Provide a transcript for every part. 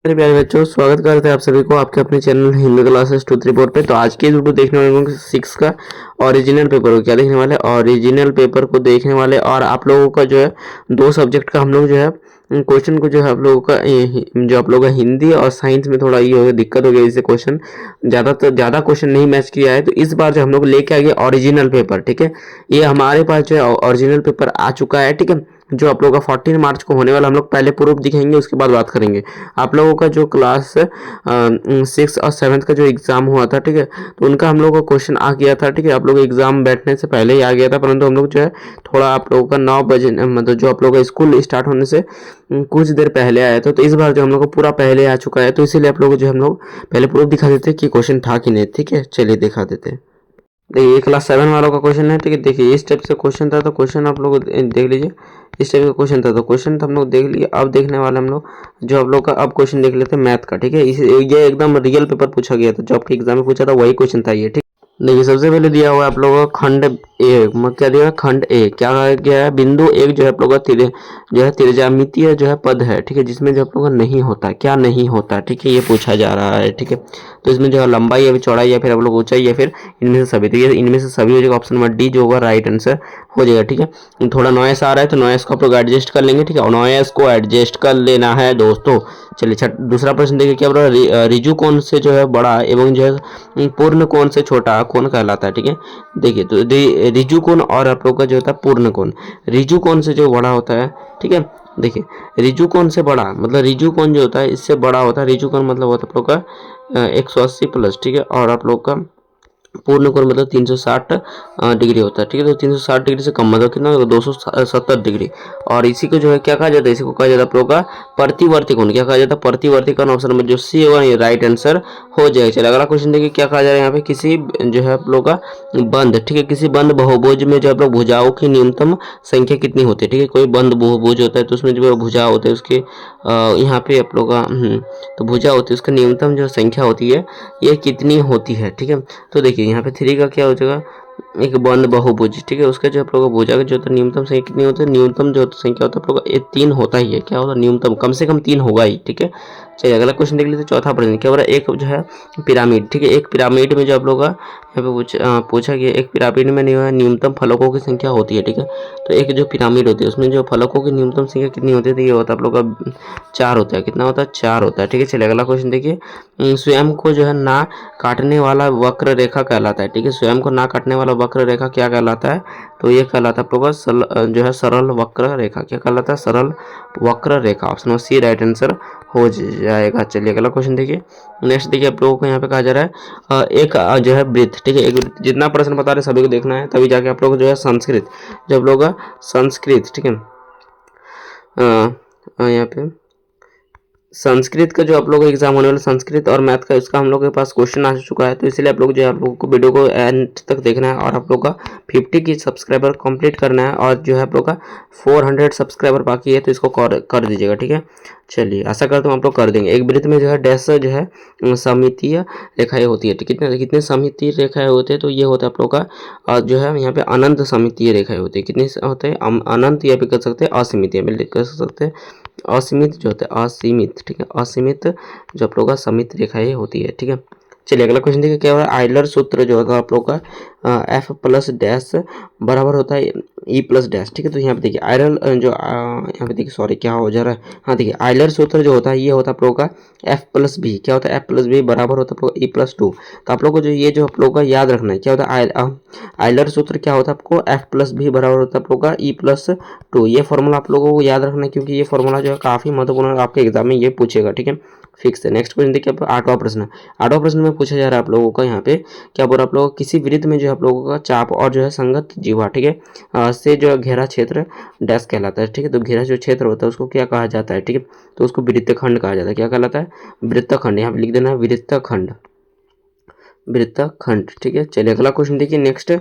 मेरे प्यारे बच्चों, स्वागत करते हैं आप सभी को आपके अपने चैनल हिंदी क्लासेस 234 पे। तो आज के वीडियो देखने वाले लोग 6 का ओरिजिनल पेपर को क्या देखने वाले, ओरिजिनल पेपर को देखने वाले। और आप लोगों का जो है 2 सब्जेक्ट का हम लोग जो है क्वेश्चन को जो है आप लोगों का जो आप लोगों का हिंदी और साइंस में थोड़ा ये हो गया, दिक्कत हो गई। इससे क्वेश्चन ज़्यादा क्वेश्चन नहीं मैच किया है, तो इस बार जो हम लोग लेके आ गए ओरिजिनल पेपर। ठीक है, ये हमारे पास जो है ओरिजिनल पेपर आ चुका है। ठीक है, जो आप लोगों का 14 मार्च को होने वाला, हम लोग पहले प्रूफ दिखाएंगे, उसके बाद बात करेंगे। आप लोगों का जो क्लास 6 और 7 का जो एग्ज़ाम हुआ था, ठीक है, तो उनका हम लोग का क्वेश्चन आ गया था। ठीक है, आप लोग एग्ज़ाम बैठने से पहले ही आ गया था, परंतु हम लोग जो है थोड़ा आप लोगों का 9 बजे मतलब जो आप लोगों का स्कूल स्टार्ट होने से कुछ देर पहले आया था। तो इस बार जो हम लोग को पूरा पहले आ चुका है, तो इसीलिए आप लोग जो हम लोग पहले प्रूफ दिखा देते हैं कि क्वेश्चन था कि नहीं। ठीक है, चलिए दिखा देते हैं। देखिए, ये क्लास 7 वालों का क्वेश्चन है। ठीक है, देखिए इस टाइप से क्वेश्चन था, तो क्वेश्चन आप लोग देख लीजिए। इस टाइप का क्वेश्चन था, तो क्वेश्चन तो हम लोग देख लिए। अब देखने वाले हम लोग जो आप लोग का अब क्वेश्चन देख लेते हैं मैथ का। ठीक है, ये एकदम रियल पेपर पूछा गया था, जो आपके एग्जाम में पूछा था वही क्वेश्चन था ये। ठीक, देखिए सबसे पहले दिया हुआ है आप लोगों को खंड ए, क्या दिया है, खंड ए क्या कहा गया है, बिंदु एक जो है आप लोगों का जो है त्रिज्यामितीय जो है पद है। ठीक है, जिसमें जो आप लोगों का नहीं होता, क्या नहीं होता। ठीक है, ये पूछा जा रहा है। ठीक है, तो इसमें जो है लंबाई या फिर चौड़ाई या फिर आप लोग ऊंचाई या फिर इनमें से सभी। तो ये इनमें से सभी हो जाएगा, ऑप्शन नंबर डी जो होगा राइट आंसर हो जाएगा। ठीक है, थोड़ा नॉइस आ रहा है तो नॉइस को आप लोग एडजस्ट कर लेंगे। ठीक है, और नॉइस को एडजस्ट कर लेना है दोस्तों। चलिए दूसरा प्रश्न देखिए, क्या बोल रहा है, रिजु कोण से जो है बड़ा एवं जो है पूर्ण कोण से छोटा कौन कहलाता है। ठीक है, देखिए तो रिजु कोण और आप लोग का जो होता है पूर्ण कोण। रिजु कोण से जो बड़ा होता है, ठीक है, देखिए रिजु कोण से बड़ा मतलब रिजु कोण जो होता है इससे बड़ा होता है। रिजु कोण मतलब होता है आप लोग का 180 प्लस। ठीक है, और आप लोग का पूर्ण कोण मतलब 360 डिग्री होता है। ठीक है, तो 360 डिग्री से कम मतलब कितना होगा, 270 डिग्री। और इसी को जो है क्या कहा जाता है, इसी को कहा जाता है आप लोग का प्रतिवर्ती कोण। क्या कहा जाता है, प्रतिवर्ती कोण। ऑप्शन में जो सी होगा ये राइट आंसर हो जाएगा। चलिए अगला क्वेश्चन देखिए, क्या कहा जा रहा है यहाँ पे, किसी जो है आप लोग का बंद, ठीक है, किसी बंद बहुभुज में जो आप लोग भुजाओं की न्यूनतम संख्या कितनी होती है। ठीक है, कोई बंद बहुभुज होता है तो उसमें जो भुजा होते हैं उसके यहाँ पे आप लोग का तो भुजा होती है, उसका न्यूनतम जो संख्या होती है ये कितनी होती है। ठीक है, तो देखिए यहाँ पे 3 का क्या हो जाएगा, एक बंद बहुभुज। ठीक है, उसका जो आप लोग भुजा का जो होता है न्यूनतम संख्या कितनी होती है, न्यूनतम जो संख्या होता है आप लोग का 3 होता ही है। क्या होता है, न्यूनतम कम से कम 3 होगा ही। ठीक है, चलिए अगला क्वेश्चन देख लेते हैं। चौथा प्रश्न क्या हो रहा है, एक जो है पिरामिड। ठीक है, एक पिरामिड में जो आप लोग का यहाँ पे पूछा गया, एक पिरामिड में न्यूनतम फलकों की संख्या होती है। ठीक है, तो एक जो पिरामिड होती है उसमें जो फलकों की न्यूनतम संख्या कितनी होती है, तो ये होता है आप लोग का 4 होता है। कितना होता है, 4 होता है। ठीक है, चलिए अगला क्वेश्चन देखिए, स्वयं को जो है ना काटने वाला वक्र रेखा कहलाता है। ठीक है, स्वयं को ना काटने वाला वक्र रेखा क्या कहलाता है, तो ये कहलाता है आप लोग का जो है सरल वक्र रेखा। क्या कहलाता है, सरल वक्र रेखा। ऑप्शन सी राइट आंसर हो जाएगा। चलिए अगला क्वेश्चन देखिए, नेक्स्ट देखिए आप लोगों को यहाँ पे कहा जा रहा है एक जो है वृत्त। ठीक है, एक वृत्त, जितना प्रश्न बता रहे सभी को देखना है, तभी जाके आप लोग जो है संस्कृत, जो आप लोग का संस्कृत, ठीक है, यहाँ पे संस्कृत का जो आप लोगों का एग्जाम होने वाला संस्कृत और मैथ का, इसका हम लोग के पास क्वेश्चन आ चुका है। तो इसलिए आप लोग जो है आप लोगों को वीडियो को एंड तक देखना है और आप लोग का 50 की सब्सक्राइबर कंप्लीट करना है। और जो है आप लोग का 400 सब्सक्राइबर बाकी है, तो इसको कर दीजिएगा। ठीक है, चलिए आशा करता हूँ आप लोग कर देंगे। एक वृत्त में जो है डैश जो है सममितीय रेखाएं होती है। कितने कितने सममितीय रेखाएं होते हैं, तो ये होता है आप लोग का और जो है यहाँ पे अनंत सममितीय रेखाएं होती है। कितने होते हैं, अनंत या भी कर सकते हैं, असीमित या भी कर सकते हैं, असीमित जो होता है असीमित। ठीक है, असीमित जो आप लोग का समित रेखाएं होती है। ठीक है, चलिए अगला क्वेश्चन देखिए, क्या हो रहा है, आइलर सूत्र जो होता है आप लोग का एफ प्लस डैश बराबर होता है ई प्लस डैश। ठीक है, तो यहाँ पे देखिए आयरल जो यहाँ पे देखिए, सॉरी क्या हो जा रहा है, हाँ देखिए आइलर सूत्र जो होता है ये होता है आप लोग का एफ प्लस बी। क्या होता है, एफ प्लस बी बराबर होता है आप लोग ई प्लस 2। तो आप लोग को जो ये जो आप लोग का याद रखना है, क्या होता है आइलर सूत्र, क्या होता है आपको एफ प्लस बी बराबर होता है आप लोग का ई प्लस 2। ये फॉर्मूला आप लोगों को याद रखना है, क्योंकि ये फॉर्मूला जो है काफी महत्वपूर्ण है, आपके एग्जाम में ये पूछेगा। ठीक है, फिक्स है। नेक्स्ट क्वेश्चन देखिए, 8वां प्रश्न। 8वां प्रश्न में पूछा जा रहा है आप लोगों का यहाँ पे, क्या बोल रहा है आप लोगों को, किसी वृत्त में जो है आप लोगों का चाप और जो है संगत जीवा, ठीक है, से जो घेरा क्षेत्र डैश कहलाता है। ठीक है, तो घेरा जो क्षेत्र होता है उसको क्या कहा जाता है। ठीक है, तो उसको वृत्तखंड कहा जाता है। क्या कहलाता है, वृत्तखंड। यहाँ पे लिख देना है वृत्तखंड, वृत्तखंड। ठीक है, चलिए अगला क्वेश्चन देखिए, नेक्स्ट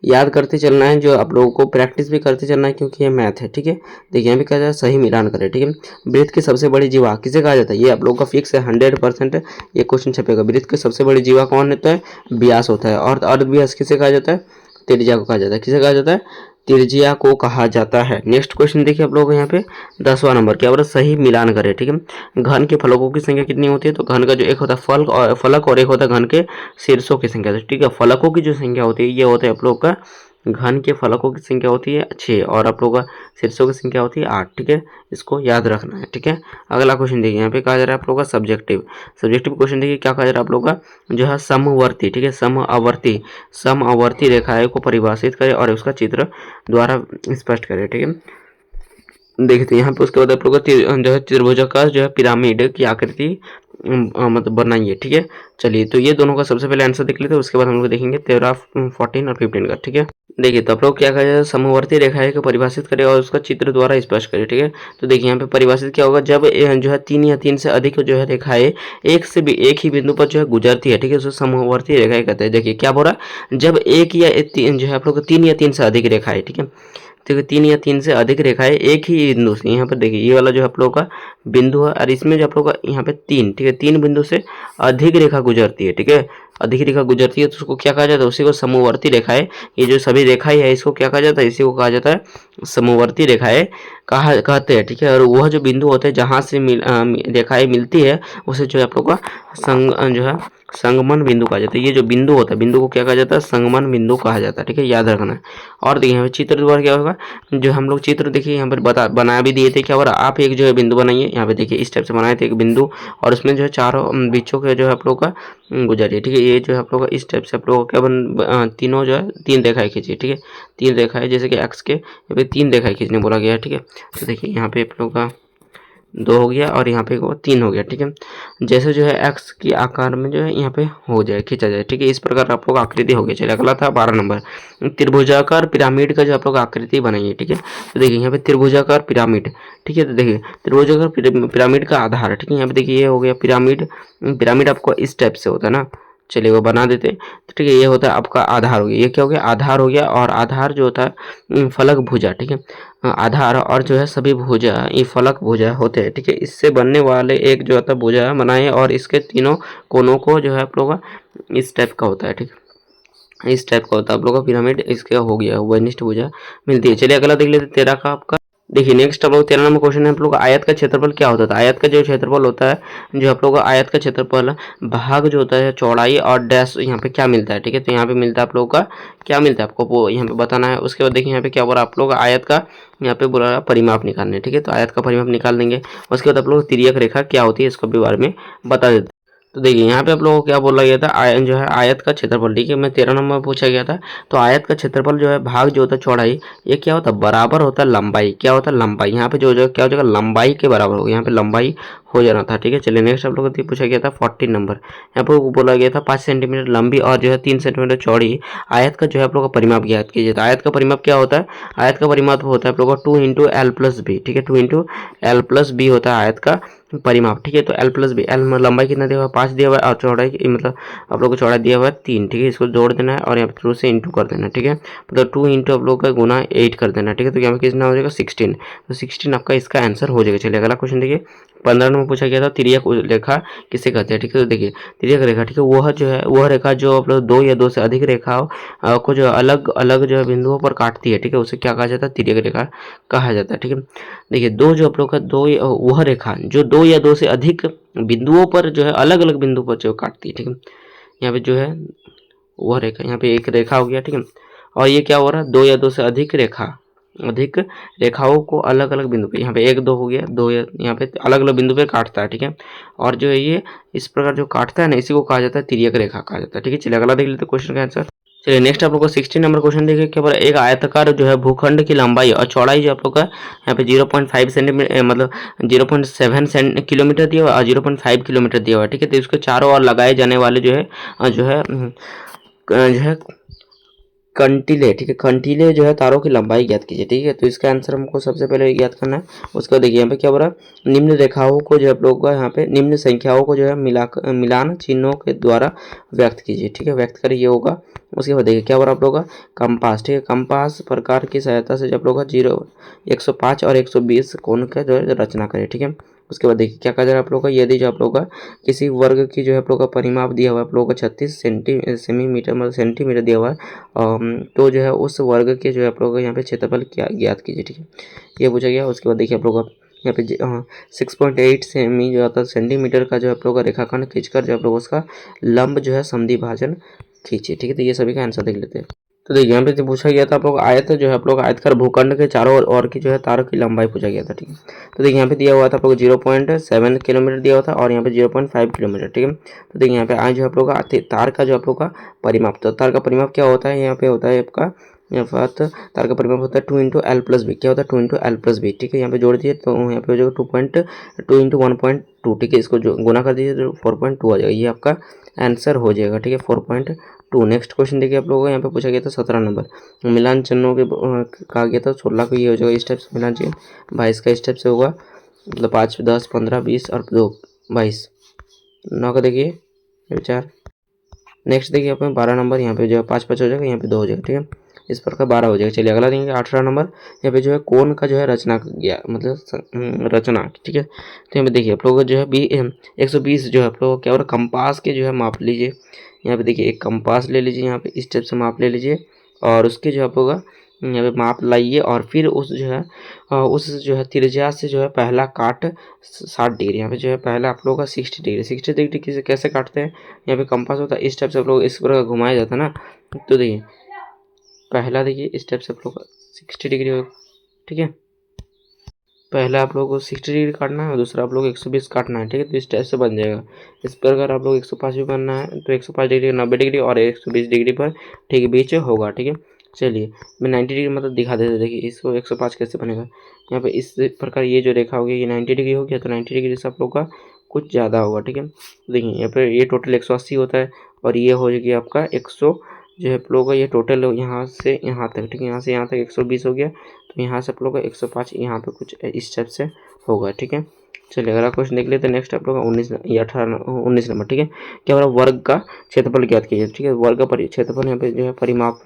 याद करते चलना है, जो आप लोगों को प्रैक्टिस भी करते चलना है, क्योंकि ये मैथ है। ठीक है, देखिए यहाँ पे कहा जाए सही मिलान करें। ठीक है, वृत्त की सबसे बड़ी जीवा किसे कहा जाता है, ये आप लोगों का फिक्स है, 100% ये क्वेश्चन छपेगा। वृत्त की सबसे बड़ी जीवा कौन होता है, व्यास होता है। और अर्ध व्यास किसे कहा जाता है, त्रिज्या को कहा जाता है। किसे कहा जाता है, त्रिज्या को कहा जाता है। नेक्स्ट क्वेश्चन देखिए आप लोग यहाँ पे 10वां नंबर, क्या बोला, सही मिलान करें। ठीक है, घन के फलकों की संख्या कितनी होती है, तो घन का जो एक होता है फलक और एक होता है घन के शीर्षों की संख्या। ठीक है, फलकों की जो संख्या होती है ये होता है आप लोग का, घन के फलकों की संख्या होती है 6 और आप लोग का शीर्षों की संख्या होती है 8। ठीक है, इसको याद रखना है। ठीक है, अगला क्वेश्चन देखिए यहाँ पे कहा जा रहा है आप लोग का सब्जेक्टिव क्वेश्चन देखिए क्या कहा जा रहा है आप लोग का, जो है समवर्ती, ठीक है, समवर्ती रेखाएं को परिभाषित करें और उसका चित्र द्वारा स्पष्ट करें। ठीक है, देखते हैं यहाँ पे उसके बाद आप लोग का जो है त्रिभुजाकार जो है पिरामिड की आकृति मतलब बनाइए। ठीक है, चलिए तो ये दोनों का सबसे पहले आंसर देख लेते हैं, उसके बाद हम लोग देखेंगे 13, 14 और 15 का। ठीक है, देखिए तो आप लोग क्या कहा जाए, समवर्ती रेखाएं को परिभाषित करें और उसका चित्र द्वारा स्पष्ट करें। ठीक है, तो देखिए यहाँ पे परिभाषित क्या होगा, जब जो है 3 या 3 से अधिक जो है रेखाएं एक ही बिंदु पर जो है गुजरती है। ठीक है, उसको समवर्ती रेखाएं कहते हैं। देखिए क्या बोल रहा है, जब एक या तीन जो है आप लोग 3 या 3 से अधिक रेखाएं, ठीक है, तो 3 या 3 से अधिक रेखाएं एक ही बिंदु से, यहाँ पर देखिए ये वाला जो आप लोग का बिंदु है और इसमें जो आप लोग का यहाँ पे 3, ठीक है, 3 बिंदु से अधिक रेखा गुजरती है। ठीक है, अधिक रेखा गुजरती है तो उसको क्या कहा जाता है, उसी को समवर्ती रेखाएं, ये जो सभी रेखाएं है इसको क्या कहा जाता है, इसी को कहा जाता है समवर्ती रेखाएं कहते हैं। ठीक है, और वह जो बिंदु होते हैं जहाँ से रेखाएं मिलती है उसे जो है आप लोग का जो है संगमन बिंदु कहा जाता है। ये जो बिंदु होता है, बिंदु को क्या कहा जाता है, संगमन बिंदु कहा जाता है। ठीक है, याद रखना है। और देखिए यहाँ पे चित्र द्वारा क्या होगा, जो हम लोग चित्र देखिए यहाँ पर बना भी दिए थे। क्या हो रहा है, आप एक जो है बिंदु बनाइए, यहाँ पे देखिए इस टाइप से बनाए थे एक बिंदु और उसमें जो है चारों बीचों के जो है आप लोग का गुजरिए। ठीक है, ये जो है आप लोग का इस टाइप से आप लोग क्या तीनों जो है 3 रेखाएं खींचिए। ठीक है, 3 रेखाएं, जैसे कि एक्स के यहाँ पे 3 रेखाएं खींचने बोला गया है। ठीक है, तो देखिए यहाँ पे आप लोग का 2 हो गया और यहाँ पे 3 हो गया। ठीक है, जैसे जो है एक्स की आकार में जो है यहाँ पे हो जाए, खींचा जाए। ठीक है, इस प्रकार आप लोग आकृति हो गया। चलिए अगला था 12 नंबर, त्रिभुजाकार पिरामिड का जो आप लोग आकृति बनाइए। ठीक है, तो देखिए यहाँ पे त्रिभुजाकार पिरामिड। ठीक है, तो देखिए त्रिभुजाकार पिरामिड का आधार। ठीक है, यहाँ पे देखिए ये हो गया पिरामिड आपको इस टाइप से होता है ना, चलिए वो बना देते हैं। तो ठीक है, ये होता है आपका आधार हो गया। ये क्या हो गया, आधार हो गया। और आधार जो होता है फलक भुजा। ठीक है, आधार और जो है सभी भुजा ये फलक भुजा होते हैं। ठीक है, इससे बनने वाले एक जो होता है भुजा बनाए और इसके तीनों कोनों को जो है आप लोग का इस टाइप का होता है। ठीक है, इस टाइप का होता है आप लोग का पिरामिड, इसका हो गया वनिष्ठ भुजा मिलती है। चलिए अगला देख लेते 13 का आपका। देखिए नेक्स्ट हम लोग 13 नंबर क्वेश्चन है आप लोग का, आयत का क्षेत्रफल क्या होता था। आयत का जो क्षेत्रफल होता है, जो आप लोग का आयत का क्षेत्रफल भाग जो होता है चौड़ाई और डैश यहाँ पे क्या मिलता है। ठीक है, तो यहाँ पे मिलता है आप लोग का क्या मिलता है, आपको वो यहाँ पे बताना है। उसके बाद देखिए यहाँ पे क्या बोला आप लोग आयत का, यहाँ पे बोला परिमाप निकालने। ठीक है, तो आयत का परिमाप निकाल देंगे। उसके बाद आप लोग तिर्यक रेखा क्या होती है इसको भी बारे में बता देते हैं। तो देखिए यहाँ पे आप लोगों को क्या बोला गया था, जो है आयत का क्षेत्रफल। ठीक है, मैं 13 नंबर में पूछा गया था। तो आयत का क्षेत्रफल जो है भाग जो होता है चौड़ाई, ये क्या होता है, बराबर होता है लंबाई। क्या होता है, लंबाई। यहाँ पे जो क्या हो जाएगा, लंबाई के बराबर होगा। यहाँ पे लंबाई हो जाना था। ठीक है, चलिए नेक्स्ट आप लोगों को पूछा गया था 14 नंबर, यहाँ पर बोला गया था 5 सेंटीमीटर लंबी और जो है 3 सेंटीमीटर चौड़ी आयत का जो है आप लोग का परिमाप ज्ञात कीजिए। तो आयत का परिमाप क्या होता है, आयत का परिमाप होता है आप लोग का 2 इंटू एल प्लस बी। ठीक है, 2 इंटू एल प्लस बी होता है आयत का परिमाप। ठीक है, तो एल प्लस बी, एल में लंबाई कितना दिया हुआ है 5 दिया हुआ है और चौड़ाई मतलब आप लोग को चौड़ाई दिया हुआ है 3। ठीक है, इसको जोड़ देना है और यहाँ पे 2 से इंटू कर देना है। ठीक है, मतलब 2 इंटू आप लोग का गुना 8 कर देना है। ठीक है, तो यहाँ पे कितना हो जाएगा 16, तो 16 आपका इसका आंसर हो जाएगा। चलिए अगला क्वेश्चन देखिए 15 में पूछा गया था तिर्यक रेखा किसे कहते हैं। ठीक है, तो देखिए तिर्यक रेखा, ठीक है, वह जो है वह रेखा जो आप लोग 2 या 2 से अधिक रेखाओं को जो अलग अलग जो है बिंदुओं पर काटती है। ठीक है, उसे क्या कहा जाता है, तिर्यक रेखा कहा जाता है। ठीक है, देखिए दो जो आप लोग का वह रेखा जो 2 या 2 से अधिक बिंदुओं पर जो है अलग अलग बिंदु पर जो काटती है। ठीक है, यहाँ पे जो है वह रेखा, यहाँ पे एक रेखा हो गया। ठीक है, और ये क्या हो रहा है, 2 या 2 से अधिक रेखाओं को अलग अलग बिंदु पे, यहाँ पे 1 2 हो गया, 2 यहाँ पे अलग अलग बिंदु पे काटता है। ठीक है, और जो है ये इस प्रकार जो काटता है ना, इसी को कहा जाता है तिर्यक रेखा कहा जाता है। ठीक है, चलिए अगला देख लेते हैं क्वेश्चन का आंसर। चलिए नेक्स्ट आप लोग को 16 नंबर क्वेश्चन देखिए, क्या बोला, एक आयताकार जो है भूखंड की लंबाई और चौड़ाई जो आप लोग का यहाँ पे 0.5 सेंटीमीटर मतलब 0.7 किलोमीटर दिया हुआ और 0.5 किलोमीटर दिया हुआ है। ठीक है, तो इसके चारों ओर लगाए जाने वाले जो है कंटीले। ठीक है, कंटीले जो है तारों की लंबाई ज्ञात कीजिए। ठीक है, तो इसका आंसर हमको सबसे पहले ज्ञात करना है। उसके बाद देखिए यहाँ पे क्या बोला, निम्न रेखाओं को जो आप लोग का यहाँ पे निम्न संख्याओं को जो है मिलान चिन्हों के द्वारा व्यक्त कीजिए। ठीक है, व्यक्त करिए ये होगा। उसके बाद देखिए क्या बोला आप लोग का कंपास। ठीक है, कंपास प्रकार की सहायता से जब लोग का 105 और 120 कोण का जो है रचना करें। ठीक है, उसके बाद देखिए क्या कहा जा रहा है आप लोगों का, यदि जो आप लोगों का किसी वर्ग की जो है आप लोगों का परिमाप दिया हुआ है आप लोगों को 36 सेंटीमीटर मतलब सेंटीमीटर दिया हुआ है, तो जो है उस वर्ग के जो है आप लोगों का यहाँ पे क्षेत्रफल क्या ज्ञात कीजिए। ठीक है, ये पूछा गया। उसके बाद देखिए आप लोग यहाँ पे 6.8 सेमी जो आता है सेंटीमीटर का जो है आप लोग का रेखाखंड खींचकर जो आप लोग उसका लंब जो है समद्वि भाजन खींचिए। ठीक है, तो ये सभी का आंसर देख लेते हैं। तो देखिए यहाँ पे जो पूछा गया था आप लोग आयत जो है आप लोग आयतकार भूखंड के चारों ओर की जो है तारों की लंबाई पूछा गया था। ठीक है, तो देखिए यहाँ पे दिया हुआ था आप लोग 0.7 किलोमीटर दिया हुआ था और यहाँ पे 0.5 किलोमीटर। ठीक है, तो देखिए यहाँ पे आज जो आप लोग का तार का जो आप लोग का परिमाप, तो तार का परिमाप क्या होता है, यहाँ पे होता है आपका यहाँ तार का परिमाप होता है 2 इंटू एल प्लस बी। क्या होता है 2 इंटू एल प्लस बी। ठीक है, यहाँ पे जोड़ दिए तो यहाँ पे हो जाएगा 2.2 इंटू 1.2। ठीक है, इसको जो गुना कर दीजिए तो 4.2 आ जाएगा, ये आपका आंसर हो जाएगा। ठीक है, 4.2। नेक्स्ट क्वेश्चन देखिए आप लोगों को यहाँ पे पूछा गया था 17 नंबर मिलान चिन्हों के कहा गया था 16 को, ये हो जाएगा इस टाइप से मिलान चिन्ह 22 का इस टाइप से होगा, मतलब 5, 10, 15, 20 और 2 22 9 का देखिए 4। नेक्स्ट देखिए आप 12 नंबर यहाँ पे जो है 5 5 हो जाएगा, यहाँ पे 2 हो जाएगा। ठीक है, इस प्रकार 12 हो जाएगा। चलिए अगला देंगे 18 नंबर, यहाँ पे जो है कोण का जो है रचना गया मतलब रचना। ठीक है, तो यहाँ पे देखिए आप लोगों को जो है 120 जो है आप लोगों को क्या हो रहा है कंपास के जो है माप लीजिए। यहाँ पे देखिए एक कंपास ले लीजिए, यहाँ पे इस टाइप से माप ले लीजिए और उसके जो आप लोग यहाँ पे माप लाइए और फिर उस जो है त्रिज्या से जो है पहला काट 60 डिग्री। यहाँ पे जो है पहला आप लोगों का 60 डिग्री। 60 डिग्री कैसे काटते हैं, यहाँ पे कंपास होता है इस टाइप से आप लोग इस प्रकार घुमाया जाता है ना। तो देखिए पहला देखिए इस टाइप से आप लोग का 60 डिग्री होगा। ठीक है, पहला आप लोगों को 60 डिग्री काटना है और दूसरा आप लोग 120 काटना है। ठीक है, तो इस टाइप से बन जाएगा। इस पर अगर आप लोग 105 भी बनना है तो 105 डिग्री 90 डिग्री और 120 डिग्री पर ठीक बीच होगा। ठीक है, चलिए मैं 90 डिग्री मतलब दिखा देते। देखिए इसको 105 कैसे बनेगा, यहाँ पे इस प्रकार ये जो रेखा होगी ये 90 डिग्री हो गया, तो 90 डिग्री से आप लोग का कुछ ज़्यादा होगा। ठीक है, देखिए यहाँ पे ये टोटल 180 होता है और ये हो जाएगी आपका 100 जो है आप लोगों का ये टोटल यहाँ से यहाँ तक। ठीक है, यहाँ से यहाँ तक 120 हो गया, तो यहाँ से आप लोग का 105 यहाँ पे कुछ इस टाइप से होगा। ठीक है, चलिए अगला क्वेश्चन देख लेते हैं। नेक्स्ट आप लोग का 19 नंबर। ठीक है, क्या हो रहा है वर्ग का क्षेत्रफल ज्ञात कीजिए। ठीक है, वर्ग का क्षेत्रफल यहाँ पे जो है परिमाप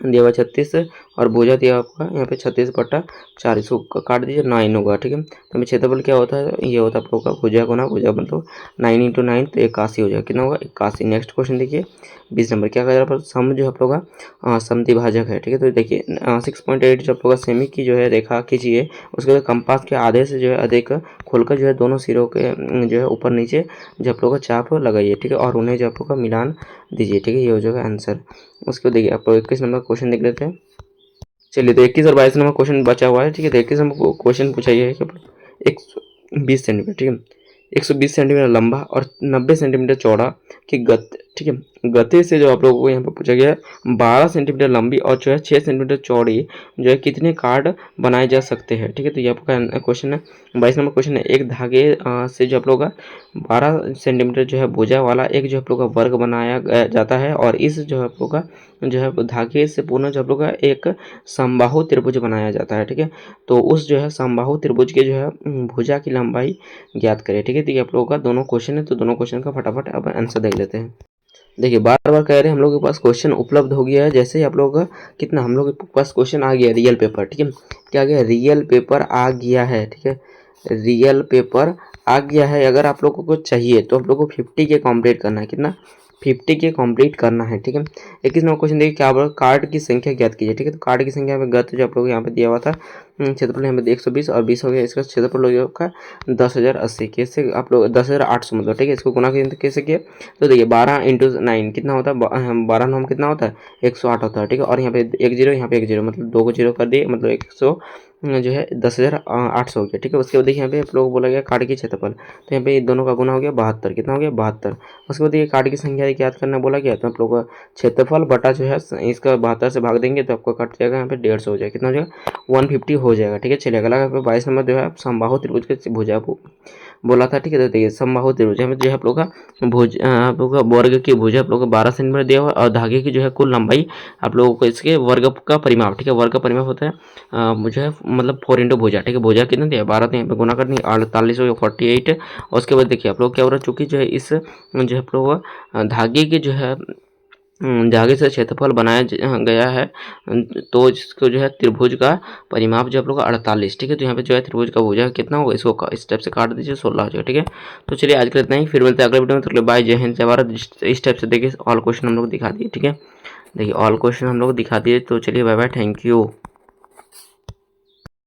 दिया हुआ 36 और भुजा दिया आपका यहाँ पे 36/4, इसको काट दीजिए 9 होगा। ठीक है, तो हमें क्षेत्रफल क्या होता है, ये होता है आप लोग का भुजा गुना भुजा मतलब 9 इंटू 9 तो 81 हो जाएगा। कितना होगा 81। नेक्स्ट क्वेश्चन देखिए 20 नंबर, क्या कह रहा है सम जो आप लोग का समद्विभाजक है। ठीक है, तो देखिए 6.8 जो आप लोग का सेमी की जो है रेखा खींचिए, उसके बाद कंपास के आधे से जो है अधिक खोलकर जो है दोनों सिरों के जो है ऊपर नीचे जो आप लोग का चाप लगाइए। ठीक है, और उन्हें जो आप लोग का मिलान दीजिए। ठीक है, ये हो जाएगा आंसर। उसको देखिए आप लोग 21 नंबर क्वेश्चन देख लेते हैं। चलिए तो 21 और 22 नंबर क्वेश्चन बचा हुआ है। ठीक है, तो 21 नंबर क्वेश्चन पूछा गया है कि 120 सेंटीमीटर। ठीक है, 120 सेंटीमीटर लंबा और 90 सेंटीमीटर चौड़ा की गति। ठीक है, गति से जो आप लोगों को यहाँ पे पूछा गया है 12 सेंटीमीटर लंबी और जो है 6 सेंटीमीटर चौड़ी जो है कितने कार्ड बनाए जा सकते हैं। ठीक है, तो ये आपका क्वेश्चन है। 22 नंबर क्वेश्चन है, एक धागे से जो आप लोग का 12 सेंटीमीटर जो है भुजा वाला एक जो आप लोग का वर्ग बनाया जाता है और इस जो है आप लोग का जो है धागे से पुनः जो आप लोग का एक समबाहु त्रिभुज बनाया जाता है। ठीक है, तो उस जो है समबाहु त्रिभुज के जो है भुजा की लंबाई ज्ञात करें। ठीक है, तो ये आप लोगों का दोनों क्वेश्चन है, तो दोनों क्वेश्चन का फटाफट अब आंसर देख लेते हैं। देखिए बार बार कह रहे हैं हम लोग के पास क्वेश्चन उपलब्ध हो गया है। जैसे ही आप लोगों का कितना हम लोग के पास क्वेश्चन आ गया रियल पेपर। ठीक है, क्या आ गया रियल पेपर आ गया है। ठीक है, रियल पेपर आ गया है। अगर आप लोगों को चाहिए तो आप लोग को 50 के कंप्लीट करना है। कितना 50 के कंप्लीट करना है। ठीक है, 21 नंबर क्वेश्चन देखिए क्या कार्ड की संख्या ज्ञात कीजिए। ठीक है, तो कार्ड की संख्या में गत जो आप लोग यहाँ पे दिया हुआ था क्षेत्रफल यहाँ पे 120 और 20 हो गया, इसका क्षेत्रफल हो गया 10,080। कैसे आप लोग 10,800 मतलब। ठीक है, इसको गुना कैसे किया, तो देखिए 12 इंटू 9 कितना होता है 12 9 कितना होता है 108 होता है। ठीक है, और यहाँ पे 1 0 यहाँ पे 1 0 मतलब 2 को 0 कर दिए मतलब 100 जो है 10,800 हो गया। ठीक है, उसके बाद देखिए यहाँ पे आप लोगों को बोला गया कार्ड की क्षेत्रफल, तो यहाँ पे दोनों का गुना हो गया 72। कितना हो गया 72। उसके बाद ये कार्ड की संख्या याद करना बोला गया, तो आप लोग का क्षेत्रफल बटा जो है इसका 72 से भाग देंगे तो आपको कट जाएगा यहाँ पे 150 हो जाएगा। कितना हो जाएगा 150 हो जाएगा। ठीक है, चलिए अगला 22 नंबर जो है समबाहु त्रिभुज के भुजा बोला था। ठीक है, तो देखिए समबाहु त्रिभुज में जो है आप लोग का भुज आप लोग का वर्ग की भुजा आप लोग को 12 सेंटीमीटर दिया हुआ और धागे की जो है कुल लंबाई आप लोगों को इसके वर्ग का परिमाप। ठीक है, वर्ग का परिमाप होता है जो है मतलब 4 इंटू भुजा। ठीक है, भुजा कितना दिया 12 तो यहाँ पे गुना करनी 48 हो गया 48। और उसके बाद देखिए आप लोग क्या हो रहा है चूंकि जो है इस जो है आप लोग धागे की जो है धागे से क्षेत्रफल बनाया गया है, तो इसको जो है त्रिभुज का परिमाप जो आप लोग का 48, ठीक है। तो यहाँ पे जो है त्रिभुज का भुजा कितना होगा, इसको इस टाइप से काट दीजिए, 16 हो जाएगा, ठीक है। तो चलिए आज के लिए इतना ही, फिर मिलते हैं अगले वीडियो में। तो बाय, जय हिंद, जय भारत। इस टाइप से देखिए ऑल क्वेश्चन हम लोग दिखा दिए, ठीक है। देखिए ऑल क्वेश्चन हम लोग दिखा दिए, तो चलिए बाय बाय, थैंक यू।